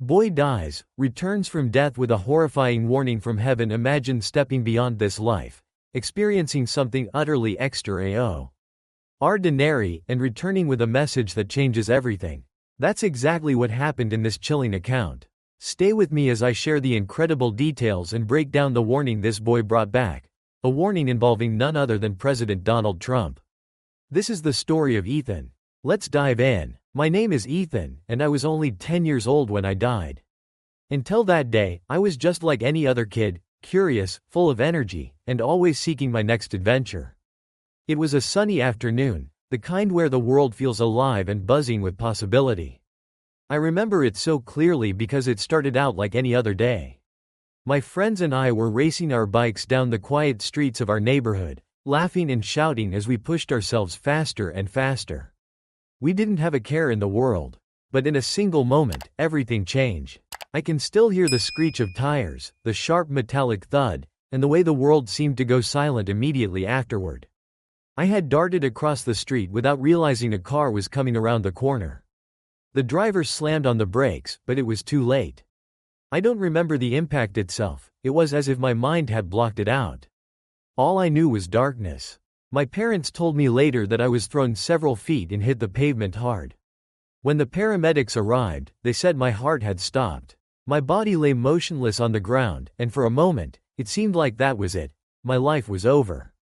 Boy dies, returns from death with a horrifying warning from heaven. Imagine stepping beyond this life, experiencing something utterly extraordinary, and returning with a message that changes everything. That's exactly what happened in this chilling account. Stay with me as I share the incredible details and break down the warning this boy brought back. A warning involving none other than President Donald Trump. This is the story of Ethan. Let's dive in. My name is Ethan, and I was only 10 years old when I died. Until that day, I was just like any other kid, curious, full of energy, and always seeking my next adventure. It was a sunny afternoon, the kind where the world feels alive and buzzing with possibility. I remember it so clearly because it started out like any other day. My friends and I were racing our bikes down the quiet streets of our neighborhood, laughing and shouting as we pushed ourselves faster and faster. We didn't have a care in the world. But in a single moment, everything changed. I can still hear the screech of tires, the sharp metallic thud, and the way the world seemed to go silent immediately afterward. I had darted across the street without realizing a car was coming around the corner. The driver slammed on the brakes, but it was too late. I don't remember the impact itself. It was as if my mind had blocked it out. All I knew was darkness. My parents told me later that I was thrown several feet and hit the pavement hard. When the paramedics arrived, they said my heart had stopped. My body lay motionless on the ground, and for a moment, it seemed like that was it. My life was over.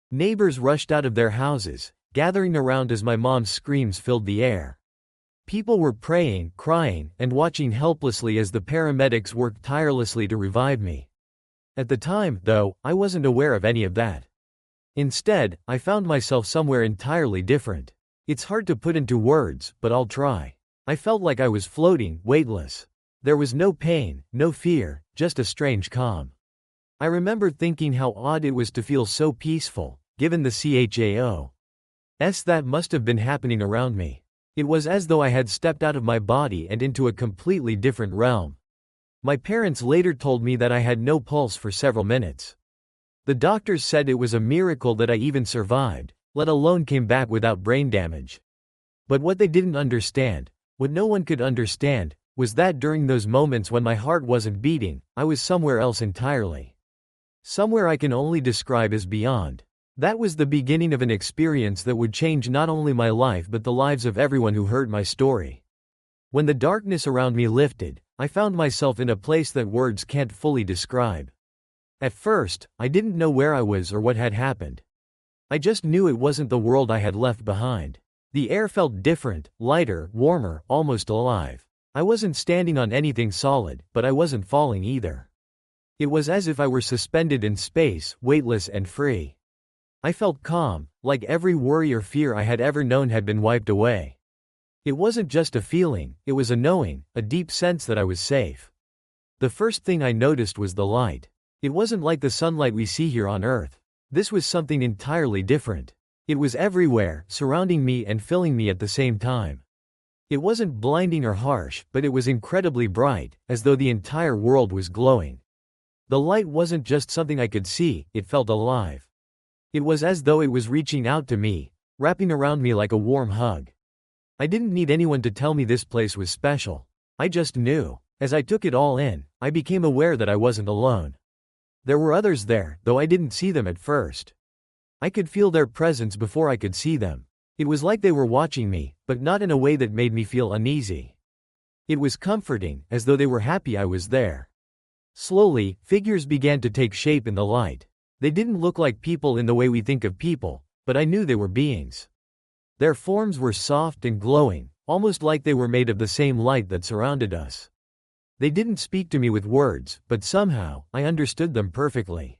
Neighbors rushed out of their houses, gathering around as my mom's screams filled the air. People were praying, crying, and watching helplessly as the paramedics worked tirelessly to revive me. At the time, though, I wasn't aware of any of that. Instead, I found myself somewhere entirely different. It's hard to put into words, but I'll try. I felt like I was floating, weightless. There was no pain, no fear, just a strange calm. I remember thinking how odd it was to feel so peaceful, given the chaos that must have been happening around me. It was as though I had stepped out of my body and into a completely different realm. My parents later told me that I had no pulse for several minutes. The doctors said it was a miracle that I even survived, let alone came back without brain damage. But what they didn't understand, what no one could understand, was that during those moments when my heart wasn't beating, I was somewhere else entirely. Somewhere I can only describe as beyond. That was the beginning of an experience that would change not only my life but the lives of everyone who heard my story. When the darkness around me lifted, I found myself in a place that words can't fully describe. At first, I didn't know where I was or what had happened. I just knew it wasn't the world I had left behind. The air felt different, lighter, warmer, almost alive. I wasn't standing on anything solid, but I wasn't falling either. It was as if I were suspended in space, weightless and free. I felt calm, like every worry or fear I had ever known had been wiped away. It wasn't just a feeling, it was a knowing, a deep sense that I was safe. The first thing I noticed was the light. It wasn't like the sunlight we see here on Earth. This was something entirely different. It was everywhere, surrounding me and filling me at the same time. It wasn't blinding or harsh, but it was incredibly bright, as though the entire world was glowing. The light wasn't just something I could see, it felt alive. It was as though it was reaching out to me, wrapping around me like a warm hug. I didn't need anyone to tell me this place was special. I just knew. As I took it all in, I became aware that I wasn't alone. There were others there, though I didn't see them at first. I could feel their presence before I could see them. It was like they were watching me, but not in a way that made me feel uneasy. It was comforting, as though they were happy I was there. Slowly, figures began to take shape in the light. They didn't look like people in the way we think of people, but I knew they were beings. Their forms were soft and glowing, almost like they were made of the same light that surrounded us. They didn't speak to me with words, but somehow, I understood them perfectly.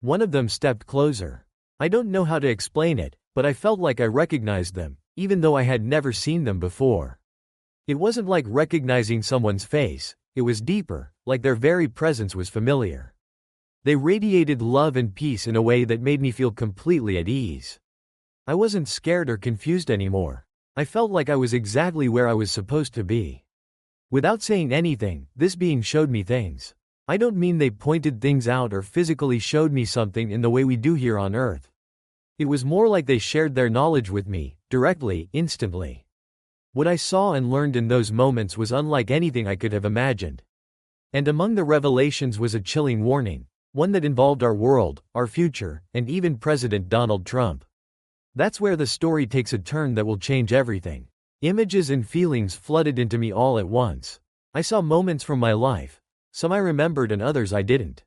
One of them stepped closer. I don't know how to explain it, but I felt like I recognized them, even though I had never seen them before. It wasn't like recognizing someone's face, it was deeper, like their very presence was familiar. They radiated love and peace in a way that made me feel completely at ease. I wasn't scared or confused anymore. I felt like I was exactly where I was supposed to be. Without saying anything, this being showed me things. I don't mean they pointed things out or physically showed me something in the way we do here on Earth. It was more like they shared their knowledge with me, directly, instantly. What I saw and learned in those moments was unlike anything I could have imagined. And among the revelations was a chilling warning, one that involved our world, our future, and even President Donald Trump. That's where the story takes a turn that will change everything. Images and feelings flooded into me all at once. I saw moments from my life, some I remembered and others I didn't.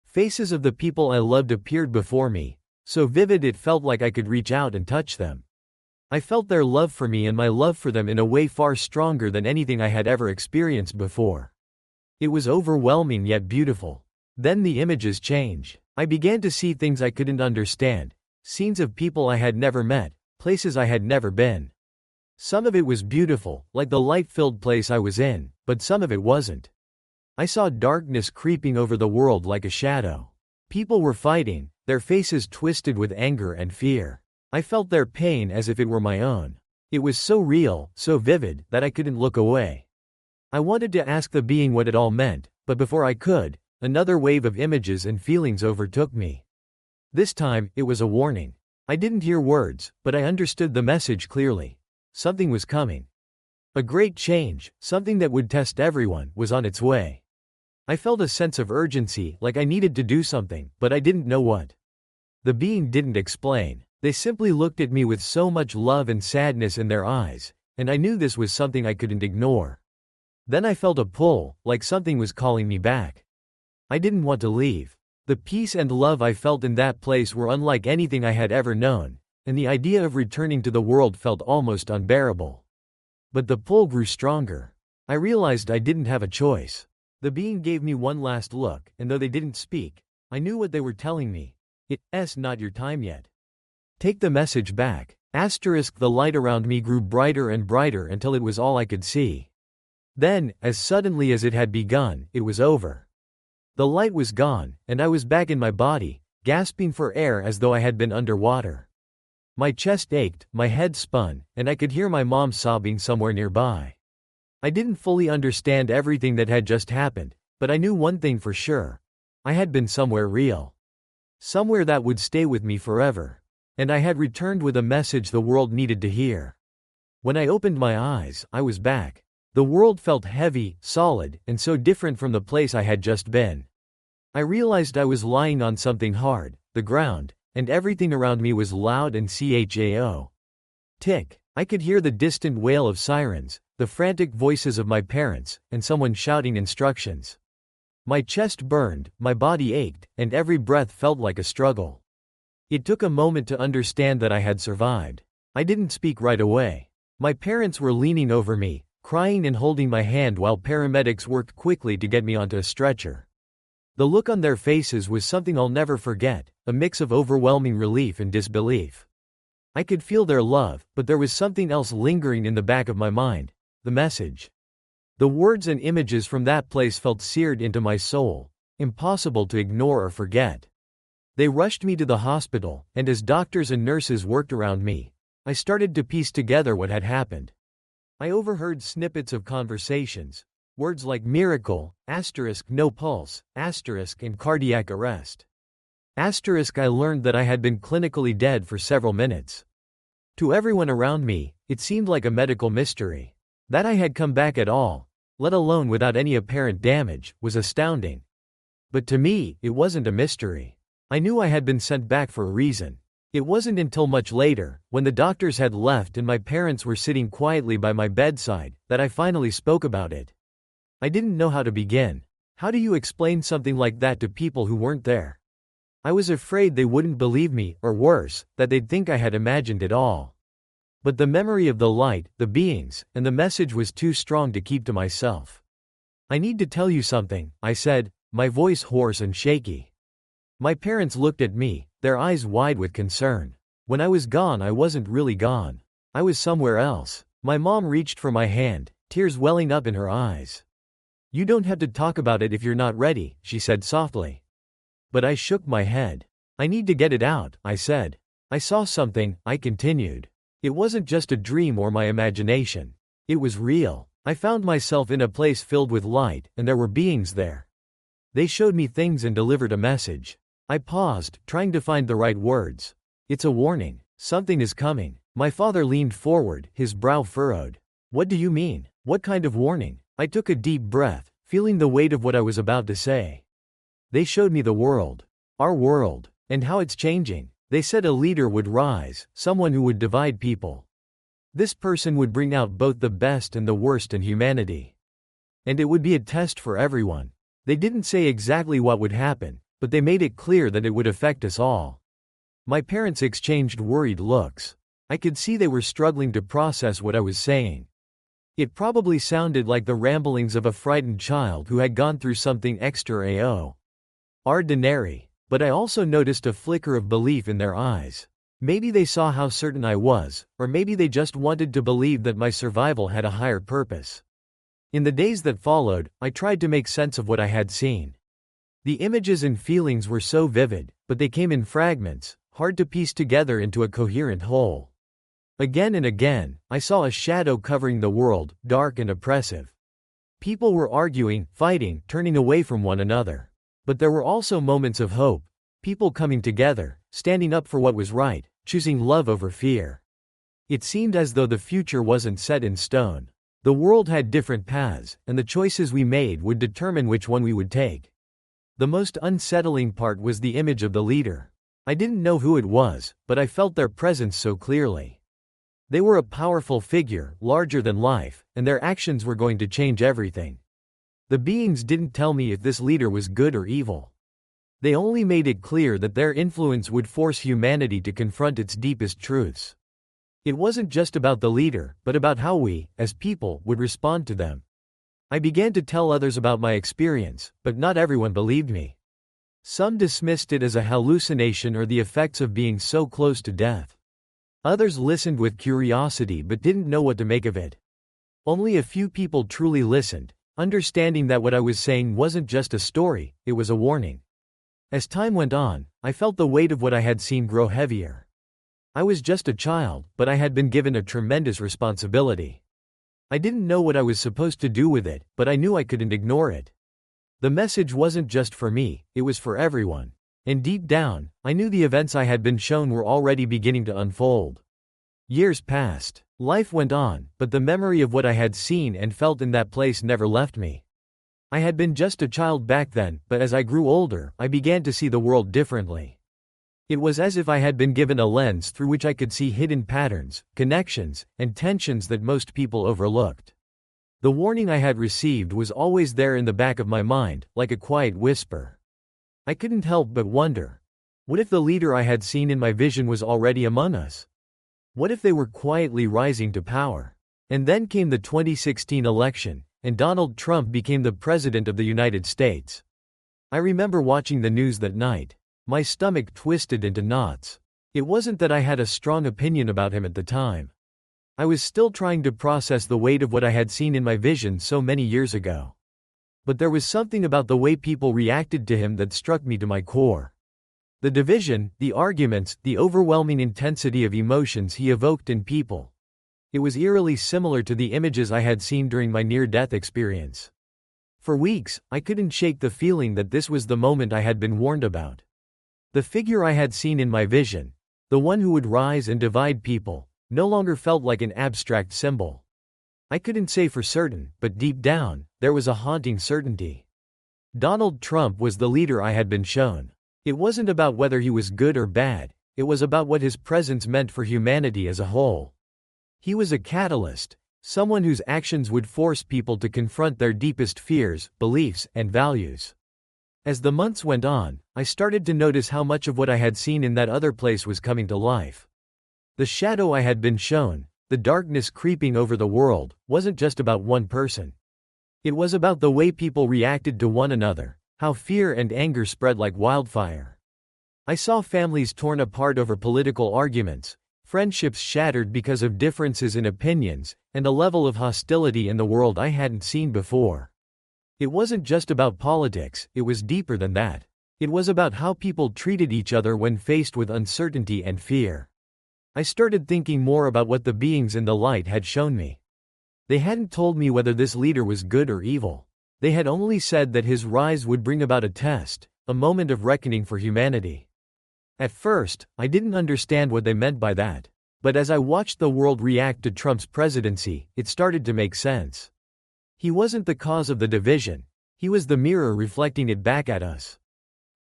Faces of the people I loved appeared before me, so vivid it felt like I could reach out and touch them. I felt their love for me and my love for them in a way far stronger than anything I had ever experienced before. It was overwhelming yet beautiful. Then the images changed. I began to see things I couldn't understand, scenes of people I had never met, places I had never been. Some of it was beautiful, like the light-filled place I was in, but some of it wasn't. I saw darkness creeping over the world like a shadow. People were fighting, their faces twisted with anger and fear. I felt their pain as if it were my own. It was so real, so vivid, that I couldn't look away. I wanted to ask the being what it all meant, but before I could, another wave of images and feelings overtook me. This time, it was a warning. I didn't hear words, but I understood the message clearly. Something was coming. A great change, something that would test everyone, was on its way. I felt a sense of urgency, like I needed to do something, but I didn't know what. The being didn't explain. They simply looked at me with so much love and sadness in their eyes, and I knew this was something I couldn't ignore. Then I felt a pull, like something was calling me back. I didn't want to leave. The peace and love I felt in that place were unlike anything I had ever known, and the idea of returning to the world felt almost unbearable. But the pull grew stronger. I realized I didn't have a choice. The being gave me one last look, and though they didn't speak, I knew what they were telling me. It's not your time yet. Take the message back. The light around me grew brighter and brighter until it was all I could see. Then, as suddenly as it had begun, it was over. The light was gone, and I was back in my body, gasping for air as though I had been underwater. My chest ached, my head spun, and I could hear my mom sobbing somewhere nearby. I didn't fully understand everything that had just happened, but I knew one thing for sure. I had been somewhere real. Somewhere that would stay with me forever. And I had returned with a message the world needed to hear. When I opened my eyes, I was back. The world felt heavy, solid, and so different from the place I had just been. I realized I was lying on something hard, the ground, and everything around me was loud and CHAO. Tick. I could hear the distant wail of sirens, the frantic voices of my parents, and someone shouting instructions. My chest burned, my body ached, and every breath felt like a struggle. It took a moment to understand that I had survived. I didn't speak right away. My parents were leaning over me, crying and holding my hand while paramedics worked quickly to get me onto a stretcher. The look on their faces was something I'll never forget, a mix of overwhelming relief and disbelief. I could feel their love, but there was something else lingering in the back of my mind, the message. The words and images from that place felt seared into my soul, impossible to ignore or forget. They rushed me to the hospital, and as doctors and nurses worked around me, I started to piece together what had happened. I overheard snippets of conversations, words like miracle, no pulse, and cardiac arrest. I learned that I had been clinically dead for several minutes. To everyone around me, it seemed like a medical mystery. That I had come back at all, let alone without any apparent damage, was astounding. But to me, it wasn't a mystery. I knew I had been sent back for a reason. It wasn't until much later, when the doctors had left and my parents were sitting quietly by my bedside, that I finally spoke about it. I didn't know how to begin. How do you explain something like that to people who weren't there? I was afraid they wouldn't believe me, or worse, that they'd think I had imagined it all. But the memory of the light, the beings, and the message was too strong to keep to myself. I need to tell you something, I said, my voice hoarse and shaky. My parents looked at me, their eyes wide with concern. When I was gone, I wasn't really gone. I was somewhere else. My mom reached for my hand, tears welling up in her eyes. You don't have to talk about it if you're not ready, she said softly. But I shook my head. I need to get it out, I said. I saw something, I continued. It wasn't just a dream or my imagination. It was real. I found myself in a place filled with light, and there were beings there. They showed me things and delivered a message. I paused, trying to find the right words. It's a warning. Something is coming. My father leaned forward, his brow furrowed. What do you mean? What kind of warning? I took a deep breath, feeling the weight of what I was about to say. They showed me the world. Our world. And how it's changing. They said a leader would rise, someone who would divide people. This person would bring out both the best and the worst in humanity. And it would be a test for everyone. They didn't say exactly what would happen, but they made it clear that it would affect us all. My parents exchanged worried looks. I could see they were struggling to process what I was saying. It probably sounded like the ramblings of a frightened child who had gone through something extraordinary, but I also noticed a flicker of belief in their eyes. Maybe they saw how certain I was, or maybe they just wanted to believe that my survival had a higher purpose. In the days that followed, I tried to make sense of what I had seen. The images and feelings were so vivid, but they came in fragments, hard to piece together into a coherent whole. Again and again, I saw a shadow covering the world, dark and oppressive. People were arguing, fighting, turning away from one another. But there were also moments of hope, people coming together, standing up for what was right, choosing love over fear. It seemed as though the future wasn't set in stone. The world had different paths, and the choices we made would determine which one we would take. The most unsettling part was the image of the leader. I didn't know who it was, but I felt their presence so clearly. They were a powerful figure, larger than life, and their actions were going to change everything. The beings didn't tell me if this leader was good or evil. They only made it clear that their influence would force humanity to confront its deepest truths. It wasn't just about the leader, but about how we, as people, would respond to them. I began to tell others about my experience, but not everyone believed me. Some dismissed it as a hallucination or the effects of being so close to death. Others listened with curiosity but didn't know what to make of it. Only a few people truly listened, understanding that what I was saying wasn't just a story, it was a warning. As time went on, I felt the weight of what I had seen grow heavier. I was just a child, but I had been given a tremendous responsibility. I didn't know what I was supposed to do with it, but I knew I couldn't ignore it. The message wasn't just for me, it was for everyone. And deep down, I knew the events I had been shown were already beginning to unfold. Years passed. Life went on, but the memory of what I had seen and felt in that place never left me. I had been just a child back then, but as I grew older, I began to see the world differently. It was as if I had been given a lens through which I could see hidden patterns, connections, and tensions that most people overlooked. The warning I had received was always there in the back of my mind, like a quiet whisper. I couldn't help but wonder. What if the leader I had seen in my vision was already among us? What if they were quietly rising to power? And then came the 2016 election, and Donald Trump became the President of the United States. I remember watching the news that night. My stomach twisted into knots. It wasn't that I had a strong opinion about him at the time. I was still trying to process the weight of what I had seen in my vision so many years ago. But there was something about the way people reacted to him that struck me to my core. The division, the arguments, the overwhelming intensity of emotions he evoked in people. It was eerily similar to the images I had seen during my near-death experience. For weeks, I couldn't shake the feeling that this was the moment I had been warned about. The figure I had seen in my vision, the one who would rise and divide people, no longer felt like an abstract symbol. I couldn't say for certain, but deep down, there was a haunting certainty. Donald Trump was the leader I had been shown. It wasn't about whether he was good or bad, it was about what his presence meant for humanity as a whole. He was a catalyst, someone whose actions would force people to confront their deepest fears, beliefs, and values. As the months went on, I started to notice how much of what I had seen in that other place was coming to life. The shadow I had been shown, the darkness creeping over the world, wasn't just about one person. It was about the way people reacted to one another, how fear and anger spread like wildfire. I saw families torn apart over political arguments, friendships shattered because of differences in opinions, and a level of hostility in the world I hadn't seen before. It wasn't just about politics, it was deeper than that. It was about how people treated each other when faced with uncertainty and fear. I started thinking more about what the beings in the light had shown me. They hadn't told me whether this leader was good or evil. They had only said that his rise would bring about a test, a moment of reckoning for humanity. At first, I didn't understand what they meant by that. But as I watched the world react to Trump's presidency, it started to make sense. He wasn't the cause of the division, he was the mirror reflecting it back at us.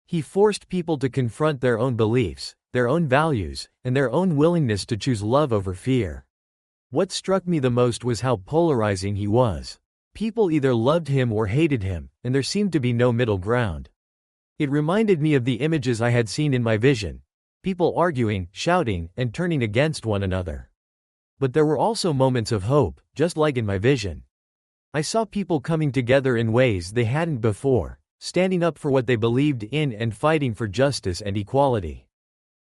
He forced people to confront their own beliefs, their own values, and their own willingness to choose love over fear. What struck me the most was how polarizing he was. People either loved him or hated him, and there seemed to be no middle ground. It reminded me of the images I had seen in my vision, people arguing, shouting, and turning against one another. But there were also moments of hope, just like in my vision. I saw people coming together in ways they hadn't before, standing up for what they believed in and fighting for justice and equality.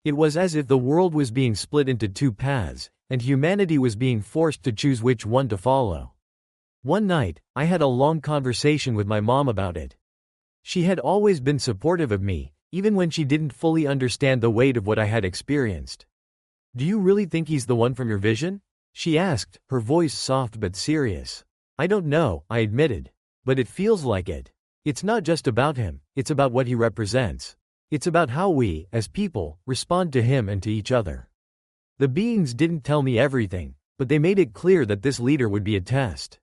It was as if the world was being split into two paths, and humanity was being forced to choose which one to follow. One night, I had a long conversation with my mom about it. She had always been supportive of me, even when she didn't fully understand the weight of what I had experienced. "Do you really think he's the one from your vision?" she asked, her voice soft but serious. "I don't know," I admitted. "But it feels like it. It's not just about him, it's about what he represents. It's about how we, as people, respond to him and to each other." The beings didn't tell me everything, but they made it clear that this leader would be a test.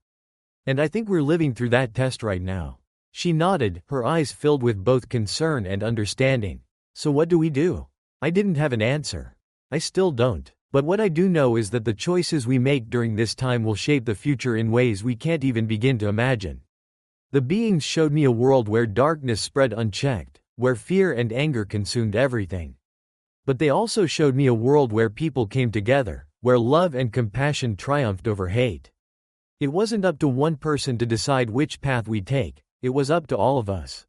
And I think we're living through that test right now. She nodded, her eyes filled with both concern and understanding. "So what do we do?" I didn't have an answer. I still don't. But what I do know is that the choices we make during this time will shape the future in ways we can't even begin to imagine. The beings showed me a world where darkness spread unchecked, where fear and anger consumed everything. But they also showed me a world where people came together, where love and compassion triumphed over hate. It wasn't up to one person to decide which path we take, it was up to all of us.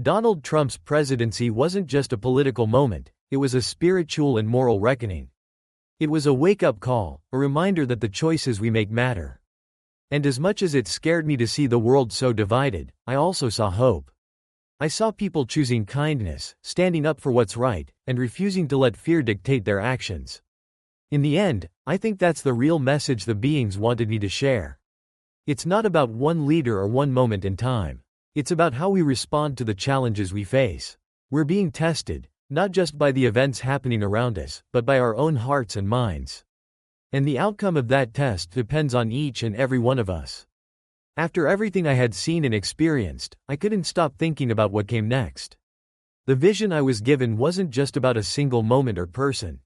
Donald Trump's presidency wasn't just a political moment, it was a spiritual and moral reckoning. It was a wake-up call, a reminder that the choices we make matter. And as much as it scared me to see the world so divided, I also saw hope. I saw people choosing kindness, standing up for what's right, and refusing to let fear dictate their actions. In the end, I think that's the real message the beings wanted me to share. It's not about one leader or one moment in time. It's about how we respond to the challenges we face. We're being tested, not just by the events happening around us, but by our own hearts and minds. And the outcome of that test depends on each and every one of us. After everything I had seen and experienced, I couldn't stop thinking about what came next. The vision I was given wasn't just about a single moment or person.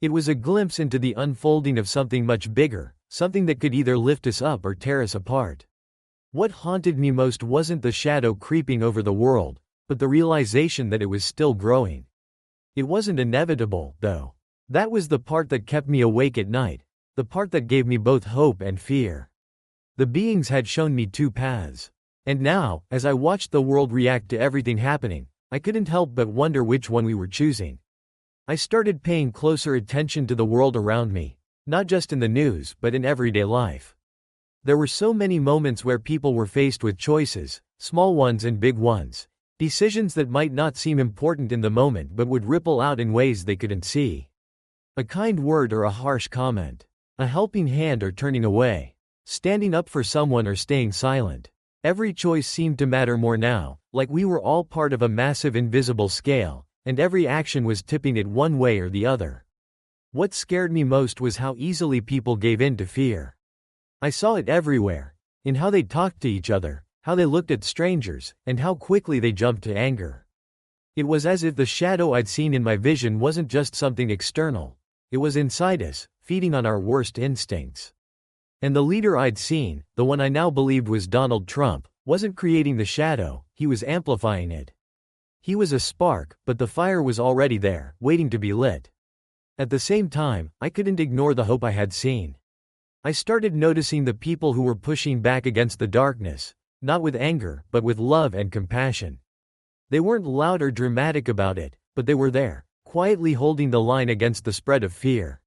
It was a glimpse into the unfolding of something much bigger, something that could either lift us up or tear us apart. What haunted me most wasn't the shadow creeping over the world, but the realization that it was still growing. It wasn't inevitable, though. That was the part that kept me awake at night, the part that gave me both hope and fear. The beings had shown me two paths. And now, as I watched the world react to everything happening, I couldn't help but wonder which one we were choosing. I started paying closer attention to the world around me, not just in the news but in everyday life. There were so many moments where people were faced with choices, small ones and big ones, decisions that might not seem important in the moment but would ripple out in ways they couldn't see. A kind word or a harsh comment, a helping hand or turning away, standing up for someone or staying silent. Every choice seemed to matter more now, like we were all part of a massive invisible scale, and every action was tipping it one way or the other. What scared me most was how easily people gave in to fear. I saw it everywhere, in how they talked to each other, how they looked at strangers, and how quickly they jumped to anger. It was as if the shadow I'd seen in my vision wasn't just something external, it was inside us, feeding on our worst instincts. And the leader I'd seen, the one I now believed was Donald Trump, wasn't creating the shadow, he was amplifying it. He was a spark, but the fire was already there, waiting to be lit. At the same time, I couldn't ignore the hope I had seen. I started noticing the people who were pushing back against the darkness, not with anger, but with love and compassion. They weren't loud or dramatic about it, but they were there, quietly holding the line against the spread of fear.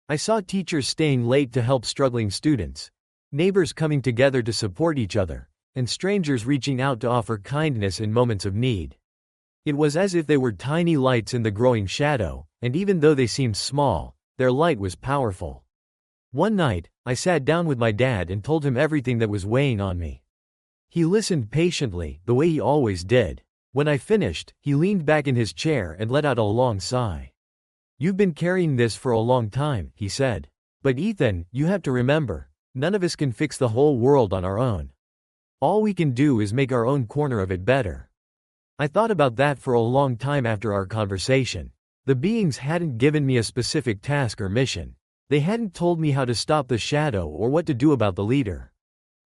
I saw teachers staying late to help struggling students, neighbors coming together to support each other, and strangers reaching out to offer kindness in moments of need. It was as if they were tiny lights in the growing shadow, and even though they seemed small, their light was powerful. One night, I sat down with my dad and told him everything that was weighing on me. He listened patiently, the way he always did. When I finished, he leaned back in his chair and let out a long sigh. You've been carrying this for a long time, he said. But Ethan, you have to remember, none of us can fix the whole world on our own. All we can do is make our own corner of it better. I thought about that for a long time after our conversation. The beings hadn't given me a specific task or mission. They hadn't told me how to stop the shadow or what to do about the leader.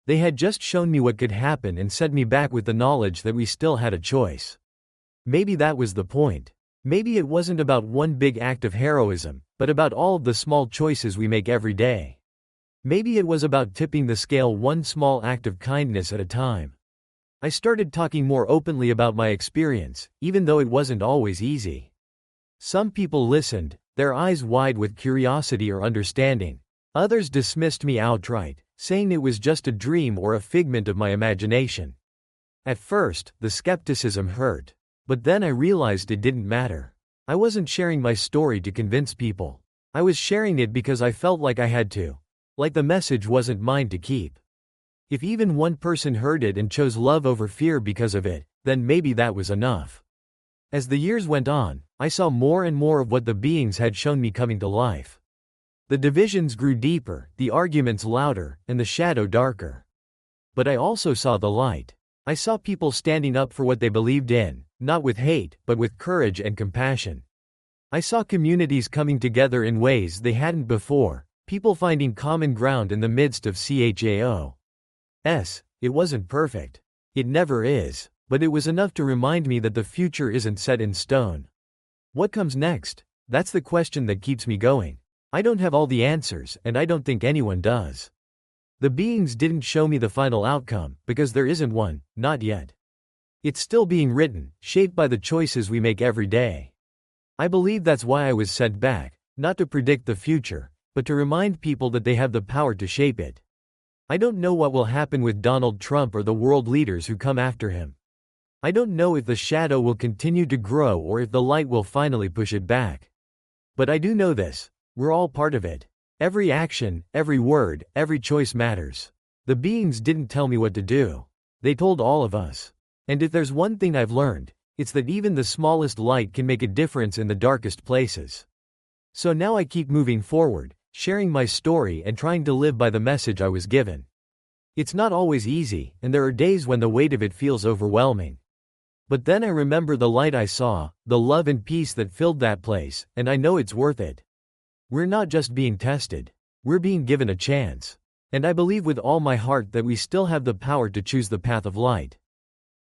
They had just shown me what could happen and sent me back with the knowledge that we still had a choice. Maybe that was the point. Maybe it wasn't about one big act of heroism, but about all of the small choices we make every day. Maybe it was about tipping the scale one small act of kindness at a time. I started talking more openly about my experience, even though it wasn't always easy. Some people listened, their eyes wide with curiosity or understanding. Others dismissed me outright, saying it was just a dream or a figment of my imagination. At first, the skepticism hurt. But then I realized it didn't matter. I wasn't sharing my story to convince people. I was sharing it because I felt like I had to. Like the message wasn't mine to keep. If even one person heard it and chose love over fear because of it, then maybe that was enough. As the years went on, I saw more and more of what the beings had shown me coming to life. The divisions grew deeper, the arguments louder, and the shadow darker. But I also saw the light. I saw people standing up for what they believed in, not with hate, but with courage and compassion. I saw communities coming together in ways they hadn't before, people finding common ground in the midst of chaos. It wasn't perfect. It never is, but it was enough to remind me that the future isn't set in stone. What comes next? That's the question that keeps me going. I don't have all the answers, and I don't think anyone does. The beings didn't show me the final outcome, because there isn't one, not yet. It's still being written, shaped by the choices we make every day. I believe that's why I was sent back, not to predict the future, but to remind people that they have the power to shape it. I don't know what will happen with Donald Trump or the world leaders who come after him. I don't know if the shadow will continue to grow or if the light will finally push it back. But I do know this: we're all part of it. Every action, every word, every choice matters. The beings didn't tell me what to do. They told all of us. And if there's one thing I've learned, it's that even the smallest light can make a difference in the darkest places. So now I keep moving forward, sharing my story and trying to live by the message I was given. It's not always easy, and there are days when the weight of it feels overwhelming. But then I remember the light I saw, the love and peace that filled that place, and I know it's worth it. We're not just being tested. We're being given a chance. And I believe with all my heart that we still have the power to choose the path of light.